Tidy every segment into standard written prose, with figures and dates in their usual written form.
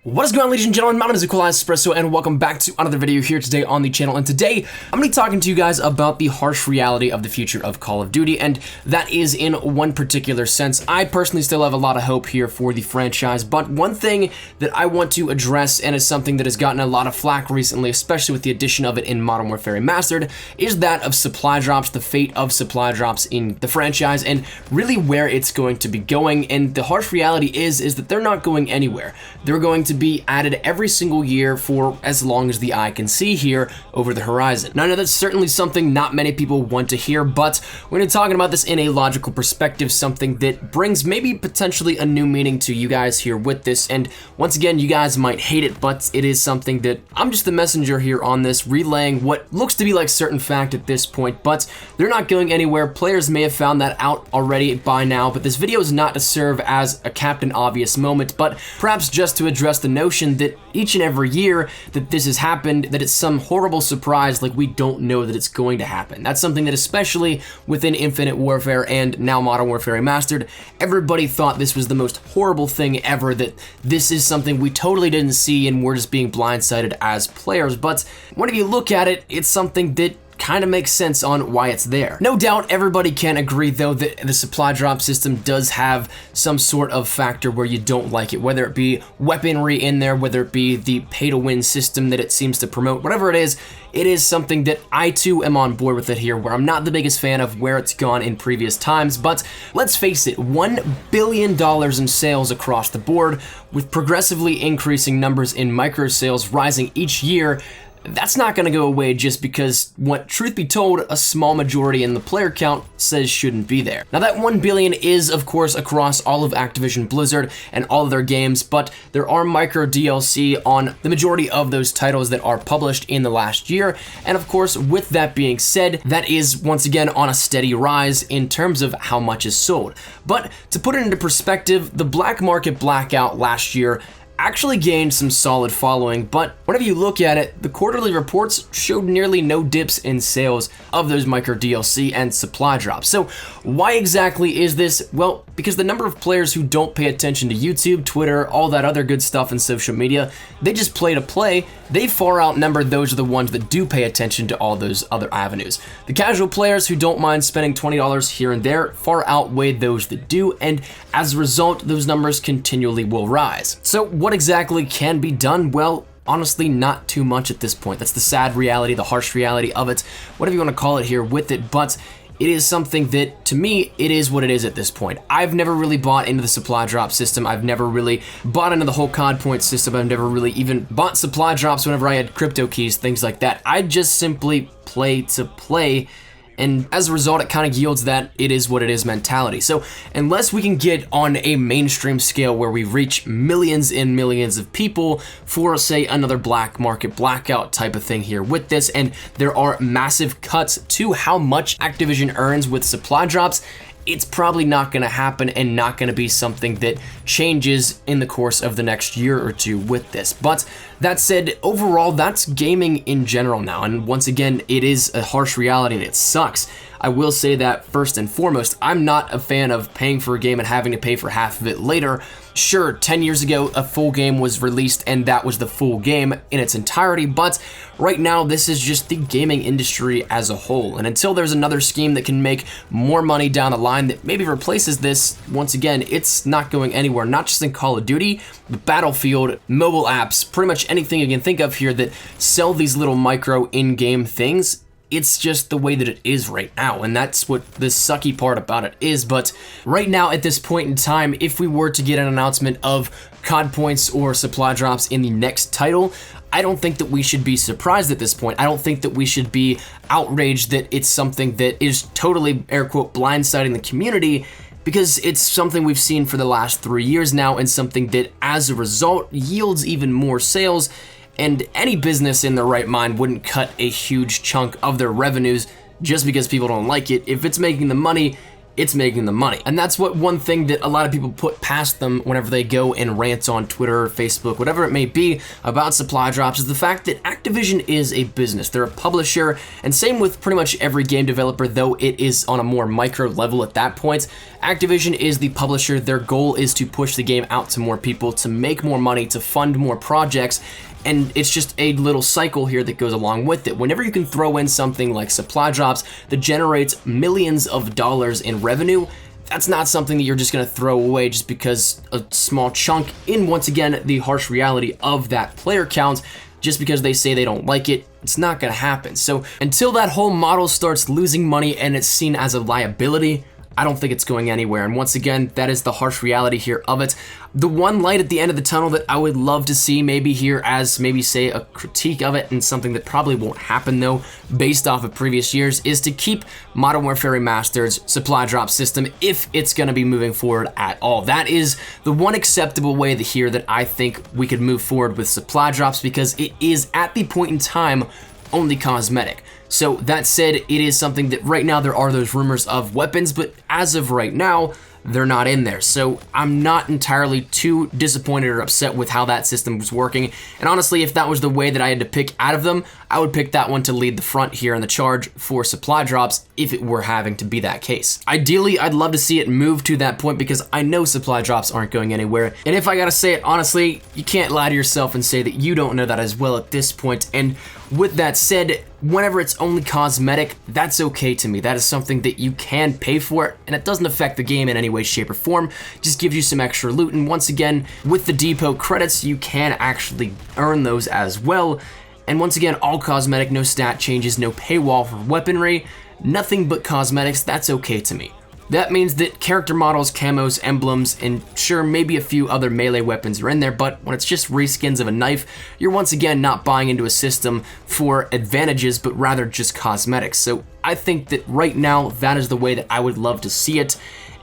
What is going on, ladies and gentlemen? My name is Equalize Espresso, and welcome back to another video here today on the channel. And today, I'm going to be talking to you guys about the harsh reality of the future of Call of Duty, and that is in one particular sense. I personally still have a lot of hope here for the franchise, but one thing that I want to address, and is something that has gotten a lot of flack recently, especially with the addition of it in Modern Warfare Remastered, is that of supply drops, the fate of supply drops in the franchise, and really where it's going to be going. And the harsh reality is that they're not going anywhere. They're going to be added every single year for as long as the eye can see here over the horizon. Now, I know that's certainly something not many people want to hear, but we're going to be talking about this in a logical perspective, something that brings maybe potentially a new meaning to you guys here with this. And once again, you guys might hate it, but it is something that I'm just the messenger here on this, relaying what looks to be like certain fact at this point, but they're not going anywhere. Players may have found that out already by now, but this video is not to serve as a Captain Obvious moment, but perhaps just to address the notion that each and every year that this has happened, that it's some horrible surprise, like we don't know that it's going to happen. That's something that, especially within Infinite Warfare and now Modern Warfare Remastered, everybody thought this was the most horrible thing ever, that this is something we totally didn't see and we're just being blindsided as players. But when you look at it, it's something that kind of makes sense on why it's there. No doubt everybody can agree though that the supply drop system does have some sort of factor where you don't like it, whether it be weaponry in there, whether it be the pay to win system that it seems to promote, whatever it is something that I too am on board with it here, where I'm not the biggest fan of where it's gone in previous times. But let's face it, $1 billion in sales across the board, with progressively increasing numbers in micro sales rising each year. That's not going to go away just because what, truth be told, a small majority in the player count says shouldn't be there. Now, that 1 billion is, of course, across all of Activision Blizzard and all of their games, but there are micro DLC on the majority of those titles that are published in the last year. And of course, with that being said, that is once again on a steady rise in terms of how much is sold. But to put it into perspective, the Black Market Blackout last year actually gained some solid following, but whenever you look at it, the quarterly reports showed nearly no dips in sales of those micro DLC and supply drops. So why exactly is this? Well, because the number of players who don't pay attention to YouTube, Twitter, all that other good stuff in social media, they just play to play, they far outnumber those are the ones that do pay attention to all those other avenues. The casual players who don't mind spending $20 here and there far outweigh those that do, and as a result, those numbers continually will rise. So what exactly can be done? Well, honestly, not too much at this point. That's the sad reality, the harsh reality of it, whatever you want to call it here with it, but it is something that, to me, it is what it is at this point. I've never really bought into the supply drop system. I've never really bought into the whole COD point system. I've never really even bought supply drops whenever I had crypto keys, things like that. I just simply play to play, and as a result, it kind of yields that it is what it is mentality. So unless we can get on a mainstream scale where we reach millions and millions of people for, say, another Black Market Blackout type of thing here with this, and there are massive cuts to how much Activision earns with supply drops, it's probably not going to happen and not going to be something that changes in the course of the next year or two with this. But that said, overall, that's gaming in general now. And once again, it is a harsh reality and it sucks. I will say that first and foremost, I'm not a fan of paying for a game and having to pay for half of it later. Sure, 10 years ago, a full game was released and that was the full game in its entirety, but right now, this is just the gaming industry as a whole. And until there's another scheme that can make more money down the line that maybe replaces this, once again, it's not going anywhere, not just in Call of Duty, but Battlefield, mobile apps, pretty much anything you can think of here that sell these little micro in-game things. It's just the way that it is right now, and that's what the sucky part about it is. But right now, at this point in time, if we were to get an announcement of COD points or supply drops in the next title, I don't think that we should be surprised at this point. I don't think that we should be outraged that it's something that is totally, air quote, blindsiding the community, because it's something we've seen for the last 3 years now, and something that, as a result, yields even more sales. And any business in their right mind wouldn't cut a huge chunk of their revenues just because people don't like it. If it's making the money, it's making the money. And that's what one thing that a lot of people put past them whenever they go and rant on Twitter, Facebook, whatever it may be about supply drops, is the fact that Activision is a business. They're a publisher, and same with pretty much every game developer, though it is on a more micro level at that point. Activision is the publisher. Their goal is to push the game out to more people, to make more money, to fund more projects, and it's just a little cycle here that goes along with it. Whenever you can throw in something like supply drops that generates millions of dollars in revenue, that's not something that you're just going to throw away just because a small chunk, in once again the harsh reality of that player count, just because they say they don't like it, it's not going to happen. So until that whole model starts losing money and it's seen as a liability, I don't think it's going anywhere. And once again, that is the harsh reality here of it. The one light at the end of the tunnel that I would love to see maybe here as maybe say a critique of it, and something that probably won't happen though based off of previous years, is to keep Modern Warfare Remastered's supply drop system if it's going to be moving forward at all. That is the one acceptable way here that I think we could move forward with supply drops, because it is at the point in time only cosmetic. So that said, it is something that right now there are those rumors of weapons, but as of right now, they're not in there. So I'm not entirely too disappointed or upset with how that system was working. And honestly, if that was the way that I had to pick out of them, I would pick that one to lead the front here in the charge for supply drops if it were having to be that case. Ideally, I'd love to see it move to that point, because I know supply drops aren't going anywhere. And if I gotta say it honestly, you can't lie to yourself and say that you don't know that as well at this point. And with that said, whenever it's only cosmetic, that's okay to me. That is something that you can pay for it, and it doesn't affect the game in any way, shape, or form. Just gives you some extra loot, and once again, with the depot credits, you can actually earn those as well. And once again, all cosmetic, no stat changes, no paywall for weaponry, nothing but cosmetics. That's okay to me. That means that character models, camos, emblems, and sure, maybe a few other melee weapons are in there, but when it's just reskins of a knife, you're once again not buying into a system for advantages, but rather just cosmetics. So I think that right now, that is the way that I would love to see it.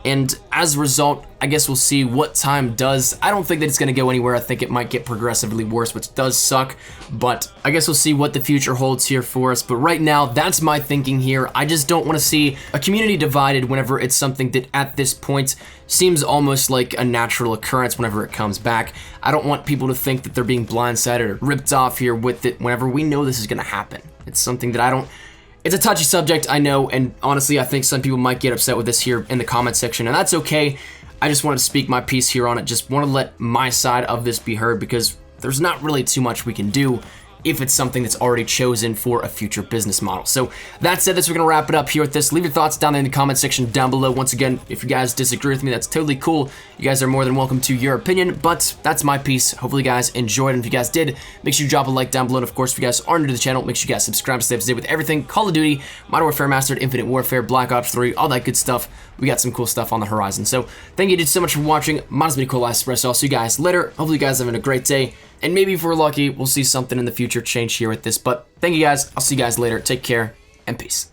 And as a result, I guess we'll see what time does. I don't think that it's going to go anywhere. I think it might get progressively worse, which does suck. But I guess we'll see what the future holds here for us. But right now, that's my thinking here. I just don't want to see a community divided whenever it's something that at this point seems almost like a natural occurrence whenever it comes back. I don't want people to think that they're being blindsided or ripped off here with it whenever we know this is going to happen. It's something that I don't... It's a touchy subject, I know, and honestly, I think some people might get upset with this here in the comment section, and that's okay. I just wanted to speak my piece here on it, just want to let my side of this be heard, because there's not really too much we can do if it's something that's already chosen for a future business model. So that said, we're gonna wrap it up here with this. Leave your thoughts down there in the comment section down below. Once again, if you guys disagree with me, that's totally cool. You guys are more than welcome to your opinion, but that's my piece. Hopefully you guys enjoyed, and if you guys did, make sure you drop a like down below. And of course, if you guys are new to the channel, make sure you guys subscribe to stay up to date with everything Call of Duty, Modern Warfare Remastered, Infinite Warfare, Black Ops 3, all that good stuff. We got some cool stuff on the horizon. So thank you so much for watching. My name's been Cool Espresso. I'll see you guys later. Hopefully you guys are having a great day. And maybe if we're lucky, we'll see something in the future change here with this. But thank you guys. I'll see you guys later. Take care and peace.